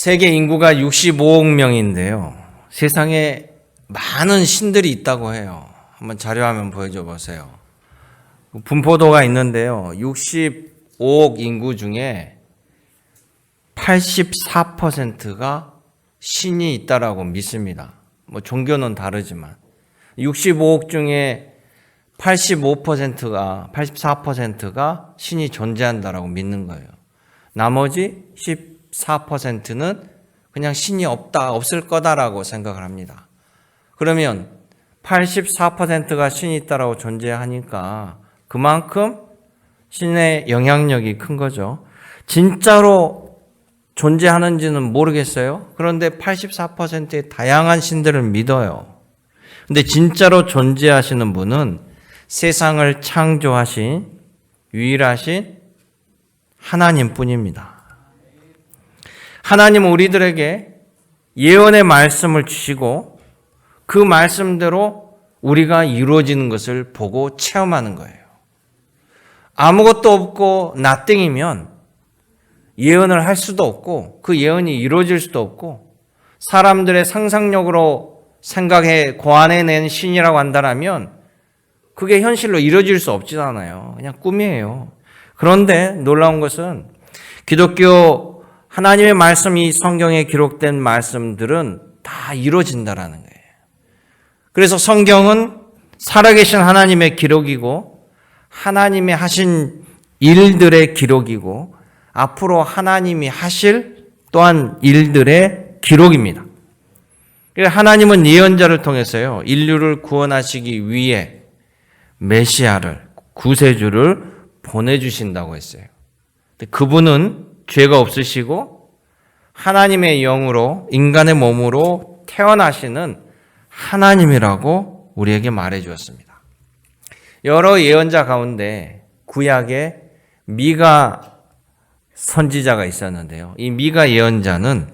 세계 인구가 65억 명인데요. 세상에 많은 신들이 있다고 해요. 한번 자료화면 보여줘 보세요. 분포도가 있는데요. 65억 인구 중에 84%가 신이 있다라고 믿습니다. 뭐 종교는 다르지만 65억 중에 84%가 신이 존재한다라고 믿는 거예요. 나머지 14%는 그냥 신이 없을 거다라고 생각을 합니다. 그러면 84%가 신이 있다라고 존재하니까 그만큼 신의 영향력이 큰 거죠. 진짜로 존재하는지는 모르겠어요. 그런데 84%의 다양한 신들을 믿어요. 근데 진짜로 존재하시는 분은 세상을 창조하신 유일하신 하나님 뿐입니다. 하나님은 우리들에게 예언의 말씀을 주시고 그 말씀대로 우리가 이루어지는 것을 보고 체험하는 거예요. 아무것도 없고 nothing이면 예언을 할 수도 없고 그 예언이 이루어질 수도 없고 사람들의 상상력으로 생각해 고안해낸 신이라고 한다면 그게 현실로 이루어질 수 없잖아요. 그냥 꿈이에요. 그런데 놀라운 것은 기독교 하나님의 말씀이 성경에 기록된 말씀들은 다 이루어진다라는 거예요. 그래서 성경은 살아계신 하나님의 기록이고 하나님이 하신 일들의 기록이고 앞으로 하나님이 하실 또한 일들의 기록입니다. 하나님은 예언자를 통해서요, 인류를 구원하시기 위해 메시아를, 구세주를 보내주신다고 했어요. 그분은 죄가 없으시고 하나님의 영으로 인간의 몸으로 태어나시는 하나님이라고 우리에게 말해 주었습니다. 여러 예언자 가운데 구약에 미가 선지자가 있었는데요. 이 미가 예언자는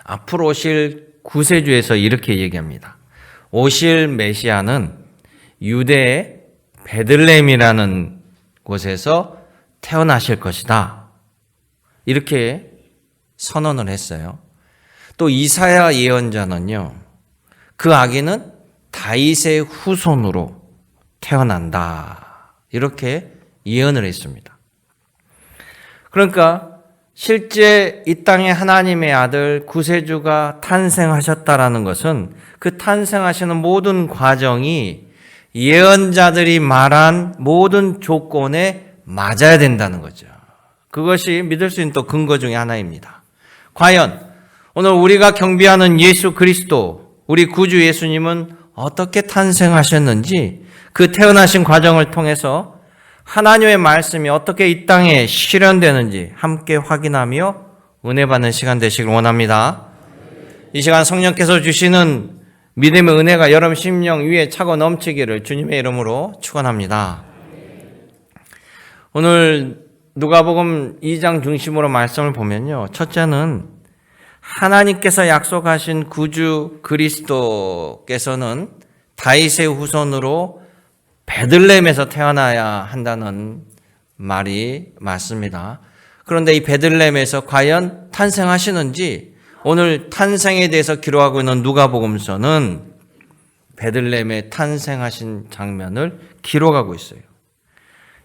앞으로 오실 구세주에서 이렇게 얘기합니다. 오실 메시아는 유대의 베들레헴이라는 곳에서 태어나실 것이다. 이렇게 선언을 했어요. 또 이사야 예언자는요, 그 아기는 다윗의 후손으로 태어난다. 이렇게 예언을 했습니다. 그러니까 실제 이 땅에 하나님의 아들 구세주가 탄생하셨다라는 것은 그 탄생하시는 모든 과정이 예언자들이 말한 모든 조건에 맞아야 된다는 거죠. 그것이 믿을 수 있는 또 근거 중에 하나입니다. 과연 오늘 우리가 경배하는 예수 그리스도, 우리 구주 예수님은 어떻게 탄생하셨는지 그 태어나신 과정을 통해서 하나님의 말씀이 어떻게 이 땅에 실현되는지 함께 확인하며 은혜 받는 시간 되시길 원합니다. 이 시간 성령께서 주시는 믿음의 은혜가 여러분 심령 위에 차고 넘치기를 주님의 이름으로 축원합니다. 오늘 누가복음 2장 중심으로 말씀을 보면요, 첫째는 하나님께서 약속하신 구주 그리스도께서는 다윗의 후손으로 베들레헴에서 태어나야 한다는 말이 맞습니다. 그런데 이 베들레헴에서 과연 탄생하시는지 오늘 탄생에 대해서 기록하고 있는 누가복음서는 베들레헴에 탄생하신 장면을 기록하고 있어요.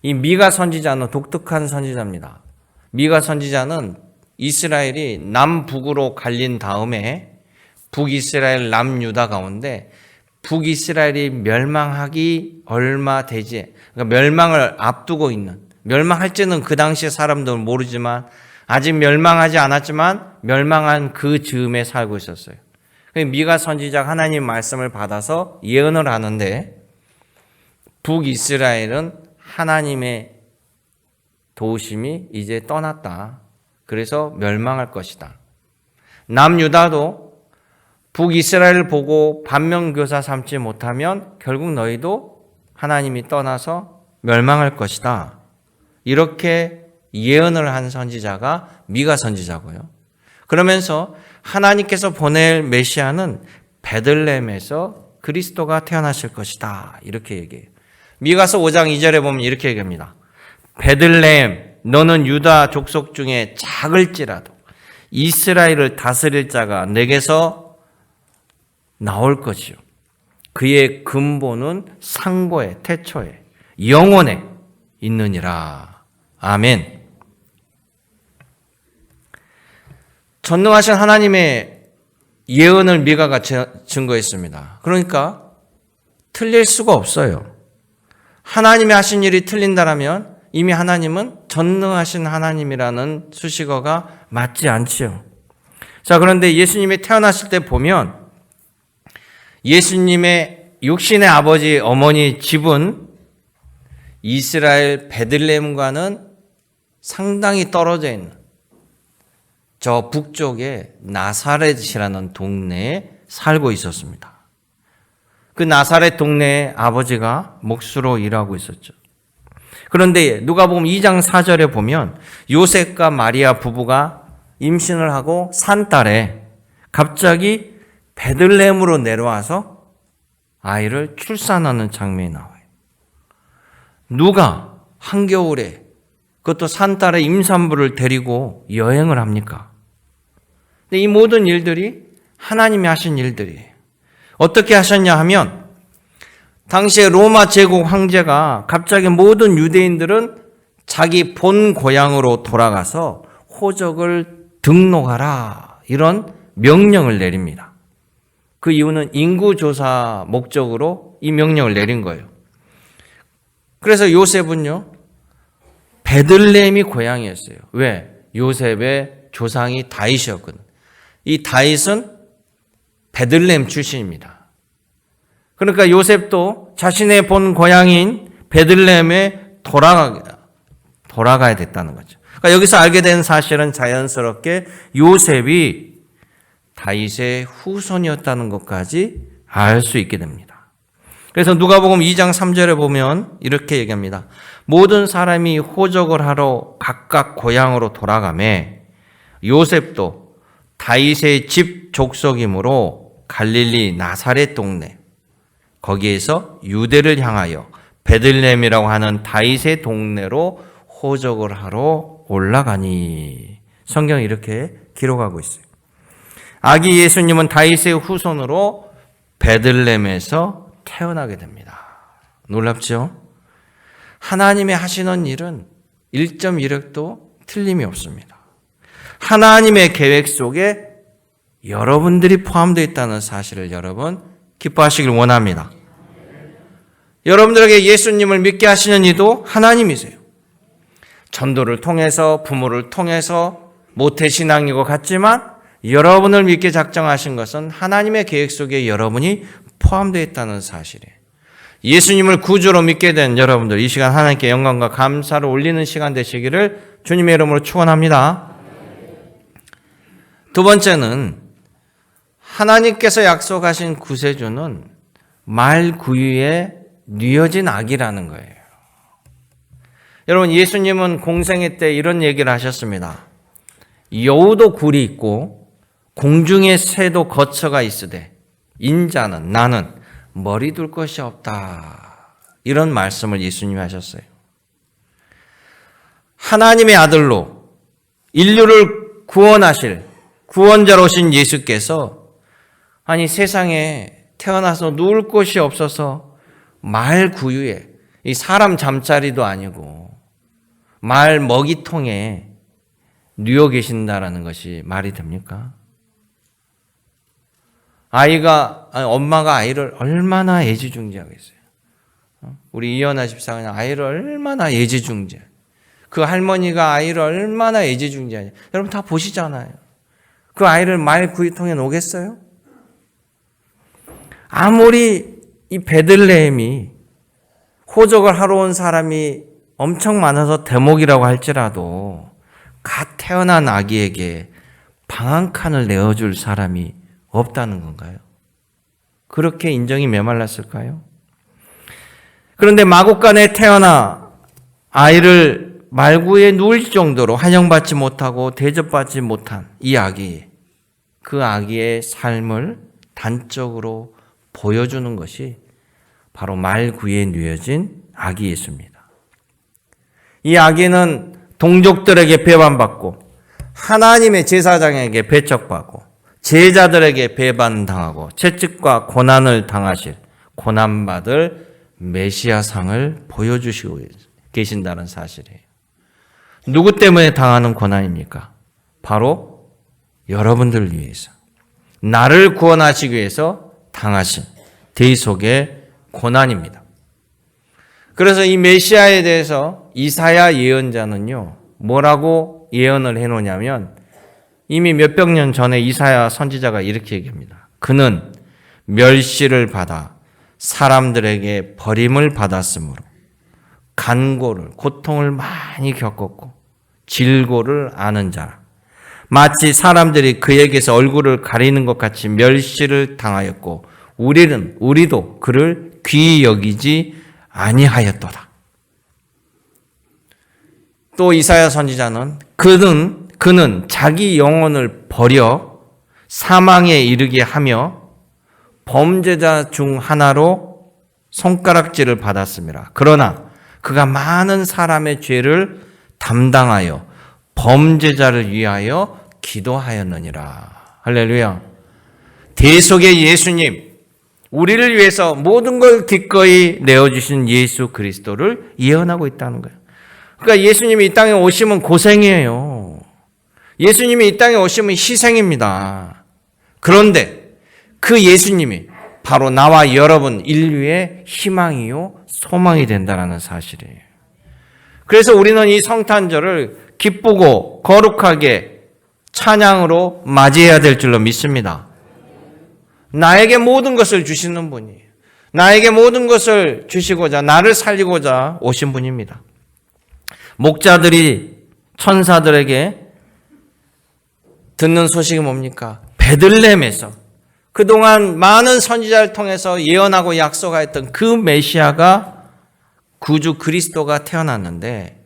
이 미가 선지자는 독특한 선지자입니다. 미가 선지자는 이스라엘이 남북으로 갈린 다음에 북이스라엘, 남유다 가운데 북이스라엘이 멸망하기 얼마 되지, 그러니까 멸망을 앞두고 있는, 멸망할지는 그 당시에 사람들은 모르지만 아직 멸망하지 않았지만 멸망한 그 즈음에 살고 있었어요. 미가 선지자가 하나님 말씀을 받아서 예언을 하는데 북이스라엘은 하나님의 도우심이 이제 떠났다. 그래서 멸망할 것이다. 남유다도 북이스라엘을 보고 반면교사 삼지 못하면 결국 너희도 하나님이 떠나서 멸망할 것이다. 이렇게 예언을 한 선지자가 미가 선지자고요. 그러면서 하나님께서 보낼 메시아는 베들레헴에서 그리스도가 태어나실 것이다. 이렇게 얘기해요. 미가서 5장 2절에 보면 이렇게 얘기합니다. 베들레헴 너는 유다 족속 중에 작을지라도 이스라엘을 다스릴 자가 내게서 나올 것이요. 그의 근본은 상고에, 태초에, 영원에 있느니라. 아멘. 전능하신 하나님의 예언을 미가가 증거했습니다. 그러니까 틀릴 수가 없어요. 하나님이 하신 일이 틀린다라면 이미 하나님은 전능하신 하나님이라는 수식어가 맞지 않지요. 자, 그런데 예수님이 태어나실 때 보면 예수님의 육신의 아버지, 어머니 집은 이스라엘 베들레헴과는 상당히 떨어져 있는 저 북쪽의 나사렛이라는 동네에 살고 있었습니다. 그 나사렛 동네에 아버지가 목수로 일하고 있었죠. 그런데 누가복음 2장 4절에 보면 요셉과 마리아 부부가 임신을 하고 산 딸에 갑자기 베들레헴으로 내려와서 아이를 출산하는 장면이 나와요. 누가 한겨울에 그것도 산 딸의 임산부를 데리고 여행을 합니까? 근데 이 모든 일들이 하나님이 하신 일들이에요. 어떻게 하셨냐 하면 당시에 로마 제국 황제가 갑자기 모든 유대인들은 자기 본 고향으로 돌아가서 호적을 등록하라 이런 명령을 내립니다. 그 이유는 인구조사 목적으로 이 명령을 내린 거예요. 그래서 요셉은요 베들레헴이 고향이었어요. 왜? 요셉의 조상이 다윗이었거든. 이 다윗은 베들레헴 출신입니다. 그러니까 요셉도 자신의 본 고향인 베들레헴에 돌아가야 됐다는 거죠. 그러니까 여기서 알게 된 사실은 자연스럽게 요셉이 다윗의 후손이었다는 것까지 알 수 있게 됩니다. 그래서 누가복음 2장 3절에 보면 이렇게 얘기합니다. 모든 사람이 호적을 하러 각각 고향으로 돌아가매 요셉도 다윗의 집 족속이므로 갈릴리 나사렛 동네 거기에서 유대를 향하여 베들레헴이라고 하는 다윗의 동네로 호적을 하러 올라가니. 성경이 이렇게 기록하고 있어요. 아기 예수님은 다윗의 후손으로 베들레헴에서 태어나게 됩니다. 놀랍죠? 하나님의 하시는 일은 1.1획도 틀림이 없습니다. 하나님의 계획 속에 여러분들이 포함되어 있다는 사실을 여러분 기뻐하시길 원합니다. 여러분들에게 예수님을 믿게 하시는 이도 하나님이세요. 전도를 통해서 부모를 통해서 모태신앙인 것 같지만 여러분을 믿게 작정하신 것은 하나님의 계획 속에 여러분이 포함되어 있다는 사실이에요. 예수님을 구주로 믿게 된 여러분들 이 시간 하나님께 영광과 감사를 올리는 시간 되시기를 주님의 이름으로 축원합니다. 두 번째는 하나님께서 약속하신 구세주는 말구유에 뉘어진 아기라는 거예요. 여러분 예수님은 공생애 때 이런 얘기를 하셨습니다. 여우도 굴이 있고 공중의 새도 거처가 있으되 인자는 나는 머리 둘 것이 없다. 이런 말씀을 예수님이 하셨어요. 하나님의 아들로 인류를 구원하실 구원자로 오신 예수께서 아니 세상에 태어나서 누울 곳이 없어서 말 구유에 이 사람 잠자리도 아니고 말 먹이통에 누워 계신다라는 것이 말이 됩니까? 엄마가 아이를 얼마나 애지중지하겠어요. 우리 이현아 집사가 아이를 얼마나 애지중지. 그 할머니가 아이를 얼마나 애지중지하냐. 여러분 다 보시잖아요. 그 아이를 말 구유통에 놓겠어요? 아무리 이 베들레헴이 호적을 하러 온 사람이 엄청 많아서 대목이라고 할지라도 갓 태어난 아기에게 방 한 칸을 내어줄 사람이 없다는 건가요? 그렇게 인정이 메말랐을까요? 그런데 마국간에 태어나 아이를 말구에 누울 정도로 환영받지 못하고 대접받지 못한 이 아기, 그 아기의 삶을 단적으로 보여주는 것이 바로 말구에 누워진 아기 예수입니다. 이 아기는 동족들에게 배반받고 하나님의 제사장에게 배척받고 제자들에게 배반당하고 채찍과 고난을 당하실 고난받을 메시아상을 보여주시고 계신다는 사실이에요. 누구 때문에 당하는 고난입니까? 바로 여러분들을 위해서, 나를 구원하시기 위해서 당하신 대속의 고난입니다. 그래서 이 메시아에 대해서 이사야 예언자는요, 뭐라고 예언을 해놓냐면 이미 몇백 년 전에 이사야 선지자가 이렇게 얘기합니다. 그는 멸시를 받아 사람들에게 버림을 받았으므로 간고를, 고통을 많이 겪었고 질고를 아는 자라. 마치 사람들이 그에게서 얼굴을 가리는 것 같이 멸시를 당하였고 우리도 그를 귀히 여기지 아니하였도다. 또 이사야 선지자는 그는 자기 영혼을 버려 사망에 이르게 하며 범죄자 중 하나로 손가락질을 받았습니다. 그러나 그가 많은 사람의 죄를 담당하여 범죄자를 위하여 기도하였느니라. 할렐루야. 대속의 예수님, 우리를 위해서 모든 걸 기꺼이 내어주신 예수 그리스도를 예언하고 있다는 거예요. 그러니까 예수님이 이 땅에 오시면 고생이에요. 예수님이 이 땅에 오시면 희생입니다. 그런데 그 예수님이 바로 나와 여러분 인류의 희망이요 소망이 된다는 사실이에요. 그래서 우리는 이 성탄절을 기쁘고 거룩하게 찬양으로 맞이해야 될 줄로 믿습니다. 나에게 모든 것을 주시는 분이에요. 나에게 모든 것을 주시고자 나를 살리고자 오신 분입니다. 목자들이 천사들에게 듣는 소식이 뭡니까? 베들레헴에서 그동안 많은 선지자를 통해서 예언하고 약속하였던 그 메시아가 구주 그리스도가 태어났는데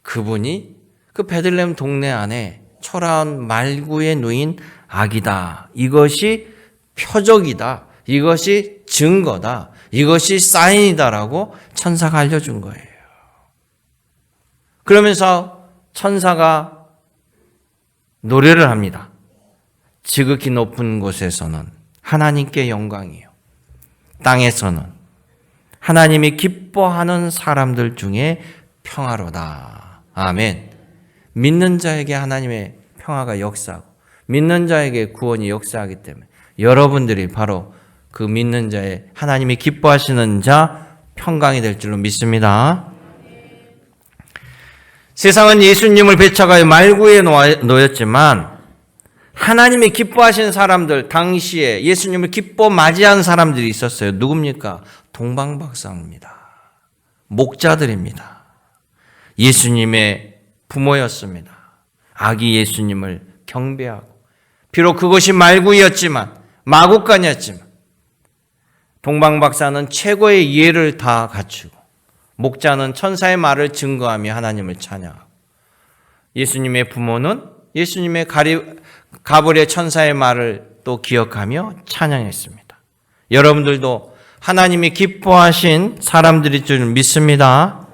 그분이 그 베들레헴 동네 안에 초라한 말구에 누인 아기다. 이것이 표적이다. 이것이 증거다. 이것이 사인이다라고 천사가 알려준 거예요. 그러면서 천사가 노래를 합니다. 지극히 높은 곳에서는 하나님께 영광이요. 땅에서는 하나님이 기뻐하는 사람들 중에 평화로다. 아멘. 믿는 자에게 하나님의 평화가 역사하고 믿는 자에게 구원이 역사하기 때문에 여러분들이 바로 그 믿는 자의 하나님이 기뻐하시는 자 평강이 될 줄로 믿습니다. 세상은 예수님을 배척하여 말구에 놓였지만 하나님이 기뻐하시는 사람들, 당시에 예수님을 기뻐 맞이한 사람들이 있었어요. 누굽니까? 동방박사입니다. 목자들입니다. 예수님의 부모였습니다. 아기 예수님을 경배하고 비록 그것이 말구이었지만 마구간이었지만 동방박사는 최고의 이해를 다 갖추고 목자는 천사의 말을 증거하며 하나님을 찬양하고 예수님의 부모는 예수님의 가브리엘 천사의 말을 또 기억하며 찬양했습니다. 여러분들도 하나님이 기뻐하신 사람들일 줄 믿습니다.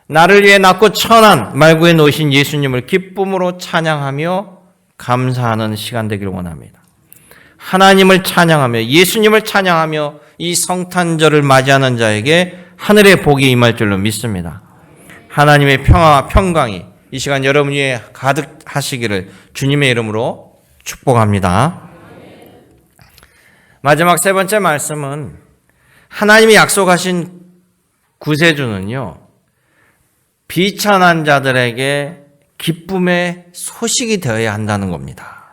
나를 위해 낳고 천한 말구에 놓으신 예수님을 기쁨으로 찬양하며 감사하는 시간 되기를 원합니다. 하나님을 찬양하며 예수님을 찬양하며 이 성탄절을 맞이하는 자에게 하늘의 복이 임할 줄로 믿습니다. 하나님의 평화와 평강이 이 시간 여러분 위에 가득하시기를 주님의 이름으로 축복합니다. 마지막 세 번째 말씀은 하나님이 약속하신 구세주는요, 비천한 자들에게 기쁨의 소식이 되어야 한다는 겁니다.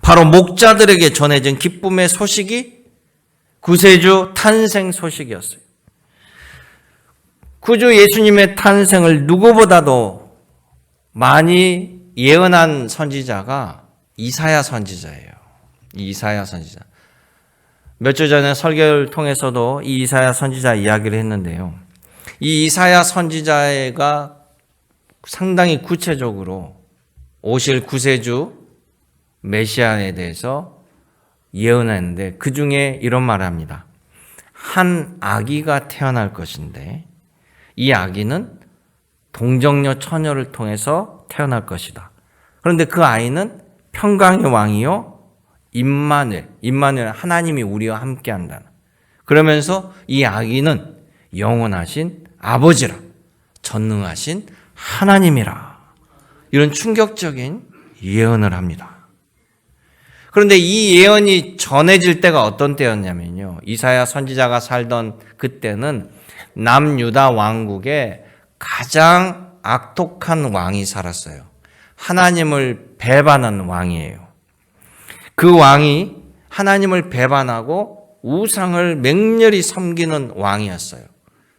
바로 목자들에게 전해진 기쁨의 소식이 구세주 탄생 소식이었어요. 구주 예수님의 탄생을 누구보다도 많이 예언한 선지자가 이사야 선지자예요. 이사야 선지자. 몇 주 전에 설교를 통해서도 이 이사야 선지자 이야기를 했는데요. 이 이사야 선지자가 상당히 구체적으로 오실 구세주 메시아에 대해서 예언했는데 그 중에 이런 말을 합니다. 한 아기가 태어날 것인데 이 아기는 동정녀 처녀를 통해서 태어날 것이다. 그런데 그 아이는 평강의 왕이요 임마누엘 하나님이 우리와 함께한다는. 그러면서 이 아기는 영원하신 아버지라, 전능하신 하나님이라, 이런 충격적인 예언을 합니다. 그런데 이 예언이 전해질 때가 어떤 때였냐면요, 이사야 선지자가 살던 그때는 남유다 왕국에 가장 악독한 왕이 살았어요. 하나님을 배반한 왕이에요. 그 왕이 하나님을 배반하고 우상을 맹렬히 섬기는 왕이었어요.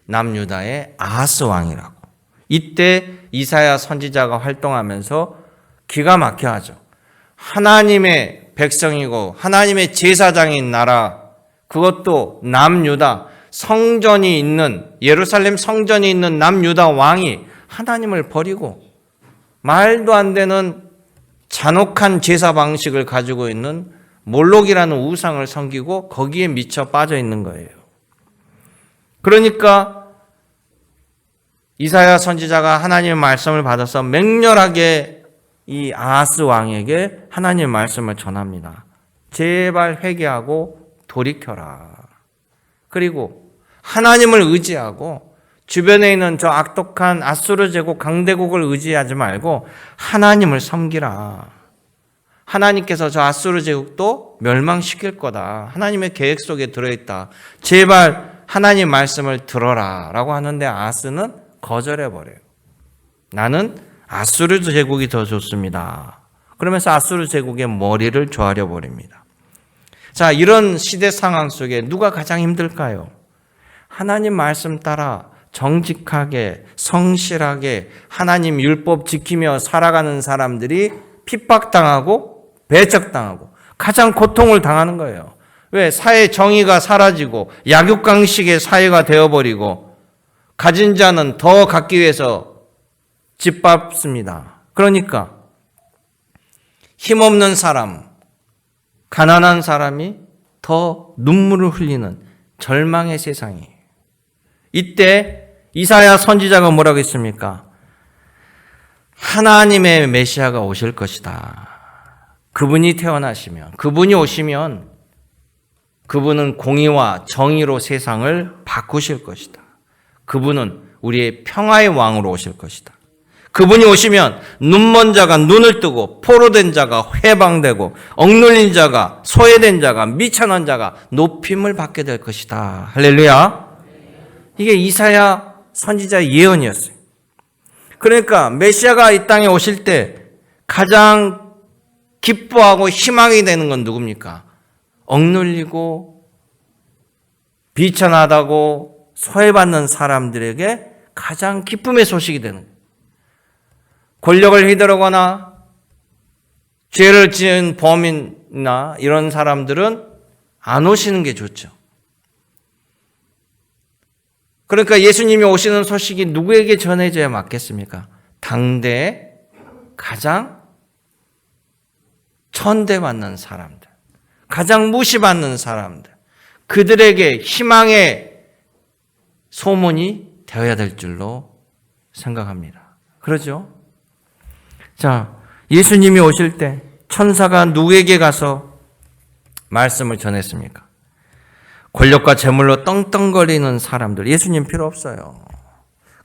남유다의 아하스 왕이라고. 이때 이사야 선지자가 활동하면서 기가 막혀 하죠. 하나님의 백성이고 하나님의 제사장인 나라, 그것도 남유다 성전이 있는, 예루살렘 성전이 있는 남유다 왕이 하나님을 버리고 말도 안 되는 잔혹한 제사 방식을 가지고 있는 몰록이라는 우상을 섬기고 거기에 미쳐 빠져 있는 거예요. 그러니까 이사야 선지자가 하나님의 말씀을 받아서 맹렬하게 이 아하스 왕에게 하나님의 말씀을 전합니다. 제발 회개하고 돌이켜라. 그리고 하나님을 의지하고 주변에 있는 저 악독한 아수르 제국 강대국을 의지하지 말고 하나님을 섬기라. 하나님께서 저 아수르 제국도 멸망시킬 거다. 하나님의 계획 속에 들어있다. 제발 하나님 말씀을 들어라 라고 하는데 아하스는 거절해버려요. 나는 아수르 제국이 더 좋습니다. 그러면서 아수르 제국의 머리를 조아려 버립니다. 자, 이런 시대 상황 속에 누가 가장 힘들까요? 하나님 말씀 따라 정직하게 성실하게 하나님 율법 지키며 살아가는 사람들이 핍박당하고 배척당하고 가장 고통을 당하는 거예요. 왜? 사회 정의가 사라지고 약육강식의 사회가 되어버리고 가진 자는 더 갖기 위해서 짓밟습니다. 그러니까 힘없는 사람, 가난한 사람이 더 눈물을 흘리는 절망의 세상이에요. 이때 이사야 선지자가 뭐라고 했습니까? 하나님의 메시아가 오실 것이다. 그분이 태어나시면, 그분이 오시면 그분은 공의와 정의로 세상을 바꾸실 것이다. 그분은 우리의 평화의 왕으로 오실 것이다. 그분이 오시면 눈먼 자가 눈을 뜨고 포로된 자가 해방되고 억눌린 자가 소외된 자가 미천한 자가 높임을 받게 될 것이다. 할렐루야. 이게 이사야 선지자의 예언이었어요. 그러니까 메시아가 이 땅에 오실 때 가장 기뻐하고 희망이 되는 건 누굽니까? 억눌리고 비천하다고 소외받는 사람들에게 가장 기쁨의 소식이 되는 거예요. 권력을 휘두르거나 죄를 지은 범인이나 이런 사람들은 안 오시는 게 좋죠. 그러니까 예수님이 오시는 소식이 누구에게 전해져야 맞겠습니까? 당대에 가장 천대받는 사람들, 가장 무시받는 사람들, 그들에게 희망의 소문이 되어야 될 줄로 생각합니다. 그러죠? 자, 예수님이 오실 때 천사가 누구에게 가서 말씀을 전했습니까? 권력과 재물로 떵떵거리는 사람들, 예수님 필요 없어요.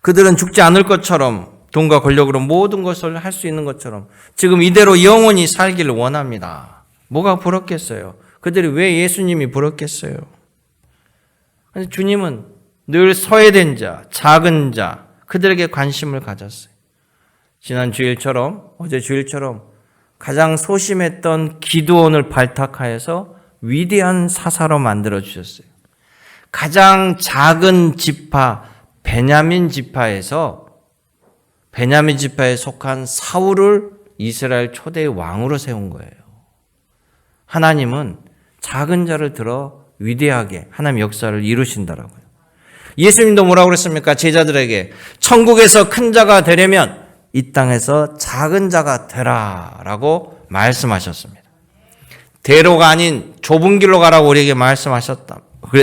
그들은 죽지 않을 것처럼 돈과 권력으로 모든 것을 할 수 있는 것처럼 지금 이대로 영원히 살기를 원합니다. 뭐가 부럽겠어요? 그들이 왜 예수님이 부럽겠어요? 주님은 늘 소외된 자, 작은 자, 그들에게 관심을 가졌어요. 지난 주일처럼, 어제 주일처럼 가장 소심했던 기드온을 발탁하여서 위대한 사사로 만들어 주셨어요. 가장 작은 지파 베냐민 지파에 속한 사울을 이스라엘 초대의 왕으로 세운 거예요. 하나님은 작은 자를 들어 위대하게 하나님 역사를 이루신다라고요. 예수님도 뭐라고 그랬습니까? 제자들에게 천국에서 큰 자가 되려면 이 땅에서 작은 자가 되라라고 말씀하셨습니다. 대로가 아닌 좁은 길로 가라고 우리에게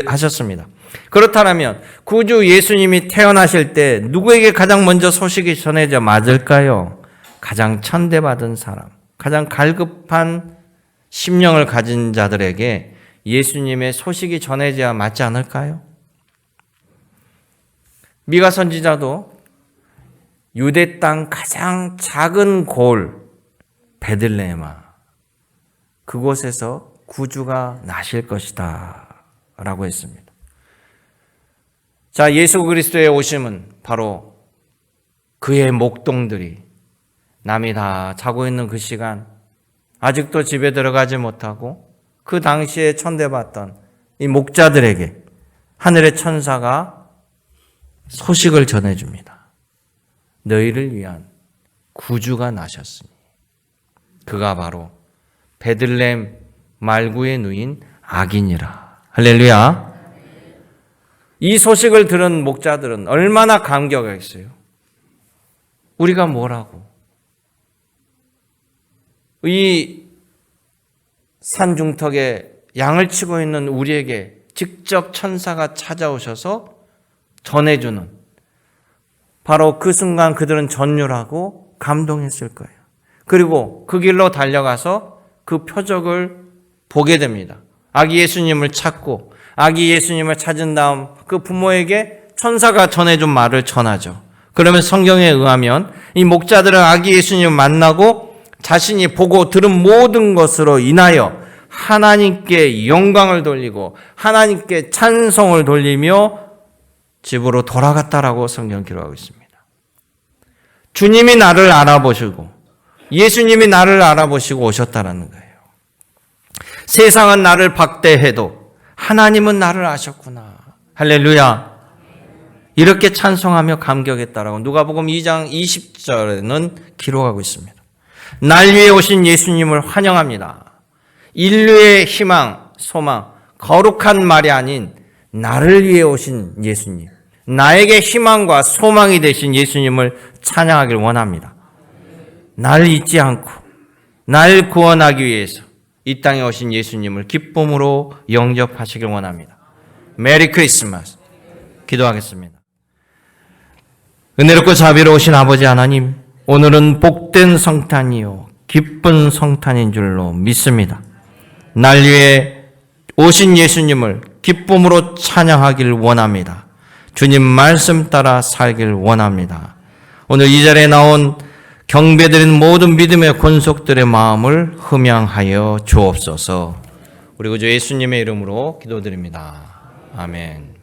하셨습니다. 그렇다면 구주 예수님이 태어나실 때 누구에게 가장 먼저 소식이 전해져 맞을까요? 가장 천대받은 사람, 가장 갈급한 심령을 가진 자들에게 예수님의 소식이 전해져야 맞지 않을까요? 미가 선지자도 유대 땅 가장 작은 골 베들레헴아, 그곳에서 구주가 나실 것이다 라고 했습니다. 자, 예수 그리스도의 오심은 바로 그의 목동들이 남이 다 자고 있는 그 시간, 아직도 집에 들어가지 못하고 그 당시에 천대받던 이 목자들에게 하늘의 천사가 소식을 전해줍니다. 너희를 위한 구주가 나셨으니 그가 바로 베들레헴 말구의 누인 아기니라. 할렐루야. 이 소식을 들은 목자들은 얼마나 감격했어요. 우리가 뭐라고? 이 산중턱에 양을 치고 있는 우리에게 직접 천사가 찾아오셔서 전해주는, 바로 그 순간 그들은 전율하고 감동했을 거예요. 그리고 그 길로 달려가서 그 표적을 보게 됩니다. 아기 예수님을 찾고 아기 예수님을 찾은 다음 그 부모에게 천사가 전해준 말을 전하죠. 그러면 성경에 의하면 이 목자들은 아기 예수님을 만나고 자신이 보고 들은 모든 것으로 인하여 하나님께 영광을 돌리고 하나님께 찬송을 돌리며 집으로 돌아갔다라고 성경 기록하고 있습니다. 주님이 나를 알아보시고 예수님이 나를 알아보시고 오셨다라는 거예요. 세상은 나를 박대해도 하나님은 나를 아셨구나. 할렐루야. 이렇게 찬송하며 감격했다라고 누가복음 2장 20절에는 기록하고 있습니다. 날 위해 오신 예수님을 환영합니다. 인류의 희망, 소망, 거룩한 말이 아닌 나를 위해 오신 예수님, 나에게 희망과 소망이 되신 예수님을 찬양하길 원합니다. 날 잊지 않고 날 구원하기 위해서 이 땅에 오신 예수님을 기쁨으로 영접하시길 원합니다. 메리 크리스마스. 기도하겠습니다. 은혜롭고 자비로우신 아버지 하나님, 오늘은 복된 성탄이요 기쁜 성탄인 줄로 믿습니다. 날 위해 오신 예수님을 기쁨으로 찬양하길 원합니다. 주님 말씀 따라 살길 원합니다. 오늘 이 자리에 나온 경배드리는 모든 믿음의 권속들의 마음을 흠양하여 주옵소서. 우리 구주 예수님의 이름으로 기도드립니다. 아멘.